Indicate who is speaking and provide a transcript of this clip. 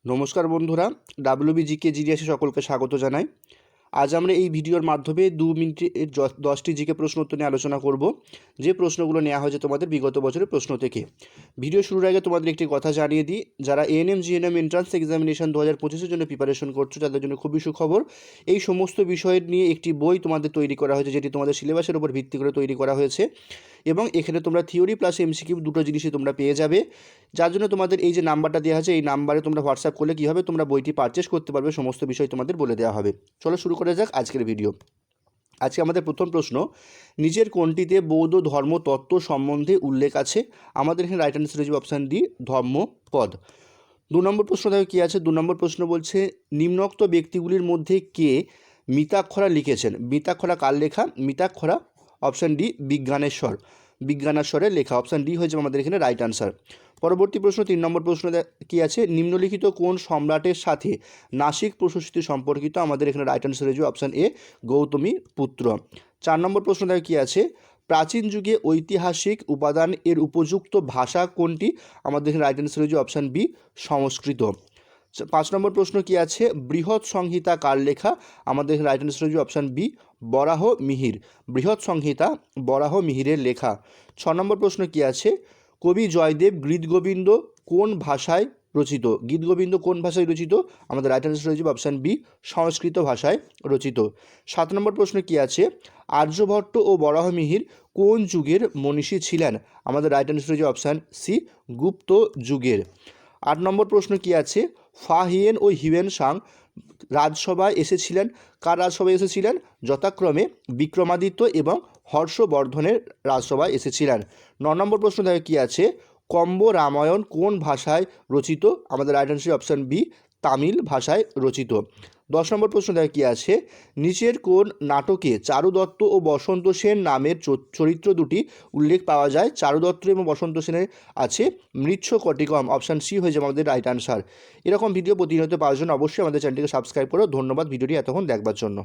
Speaker 1: নমস্কার বন্ধুরা, ডাব্লিউবিজিকে জিডিএসে সকলকে স্বাগত জানাই। আজ আমরা এই ভিডিওর মাধ্যমে 2 মিনিটে 10টি জিকে প্রশ্ন উত্তর নিয়ে আলোচনা করব, যে প্রশ্নগুলো নেওয়া হয়েছে তোমাদের বিগত বছরের প্রশ্ন থেকে। ভিডিও শুরুর আগে তোমাদের একটি কথা জানিয়ে দিই, যারা এএনএম জিএনএম এন্ট্রান্স এক্সামিনেশন 2025-এর জন্য প্রিপারেশন করছো তাদের জন্য খুবই সুখবর। এই সমস্ত বিষয়ের নিয়ে একটি বই তোমাদের তৈরি করা হয়েছে, যেটি তোমাদের সিলেবাসের উপর ভিত্তি করে তৈরি করা হয়েছে, এবং এখানে তোমরা থিওরি প্লাস এমসিকিউ দুটো জিনিসই তোমরা পেয়ে যাবে। যার জন্য তোমাদের এই যে নাম্বারটা দেওয়া আছে, এই নাম্বারে তোমরা হোয়াটসঅ্যাপ করলে কী হবে, তোমরা বইটি পারচেস করতে পারবে, সমস্ত বিষয় তোমাদের বলে দেওয়া হবে। চলো শুরু করা যাক আজকের ভিডিও। আজকে আমাদের প্রথম প্রশ্ন, নিচের কোনটিতে বৌদ্ধ ধর্মতত্ত্ব সম্বন্ধে উল্লেখ আছে? আমাদের এখানে রাইট অ্যান্সার হচ্ছে অপশান ডি, ধর্মপদ। 2 নম্বর প্রশ্ন দেখো কী আছে। 2 নম্বর প্রশ্ন বলছে, নিম্নোক্ত ব্যক্তিগুলির মধ্যে কে মিতাক্ষরা লিখেছেন? মিতাক্ষরা কার লেখা? মিতাক্ষরা অপশান ডি বিজ্ঞানেশ্বরের লেখা। অপশান ডি হয়েছে আমাদের এখানে রাইট আনসার। পরবর্তী প্রশ্ন 3 নম্বর প্রশ্ন কী আছে, নিম্নলিখিত কোন সম্রাটের সাথে নাসিক প্রশস্তি সম্পর্কিত? আমাদের এখানে রাইট আনসার হয়েছে অপশান এ, গৌতমী পুত্র। 4 নম্বর প্রশ্ন দেখো কী আছে, প্রাচীন যুগে ঐতিহাসিক উপাদান এর উপযুক্ত ভাষা কোনটি? আমাদের এখানে রাইট আনসার হয়েছে অপশান বি, সংস্কৃত। 5 নম্বর প্রশ্ন কী আছে, বৃহৎ সংহিতা কার লেখা? আমাদের রাইট আনসার হচ্ছে অপশান বি, বরাহ মিহির। বৃহৎ সংহিতা বরাহ মিহিরের লেখা। 6 নম্বর প্রশ্ন কী আছে, কবি জয়দেব গীতগোবিন্দ কোন ভাষায় রচিত? গীতগোবিন্দ কোন ভাষায় রচিত? আমাদের রাইট আনসার হচ্ছে অপশান বি, সংস্কৃত ভাষায় রচিত। 7 নম্বর প্রশ্ন কী আছে, আর্যভট্ট ও বরাহ মিহির কোন যুগের মনীষী ছিলেন? আমাদের রাইট আনসার হচ্ছে অপশান সি, গুপ্ত যুগের। 8 নম্বর প্রশ্ন কী আছে, ফা হিয়েন ও হিউয়েন সাং রাজসভায় এসেছিলেন? কার রাজসভায় এসেছিলেন? যথাক্রমে বিক্রমাদিত্য এবং হর্ষবর্ধনের রাজসভায় এসেছিলেন। 9 নম্বর প্রশ্ন দেখো কী আছে, কম্ব রামায়ণ কোন ভাষায় রচিত? আমাদের right answer option B, Tamil ভাষায় রচিত। 10 নম্বর প্রশ্ন দেখো কী আছে, নিচের কোন নাটকে চারু দত্ত ও বসন্ত সেন নামের চরিত্র দুটি উল্লেখ পাওয়া যায়? চারু দত্ত এবং বসন্ত সেনের আছে মৃচ্ছকটিকম। অপশান সি হয়ে যাবে আমাদের রাইট আনসার। এরকম ভিডিও প্রতিনিয়ত পাওয়ার জন্য অবশ্যই আমাদের চ্যানেলটিকে সাবস্ক্রাইব করো। ধন্যবাদ ভিডিওটি এতক্ষণ দেখবার জন্য।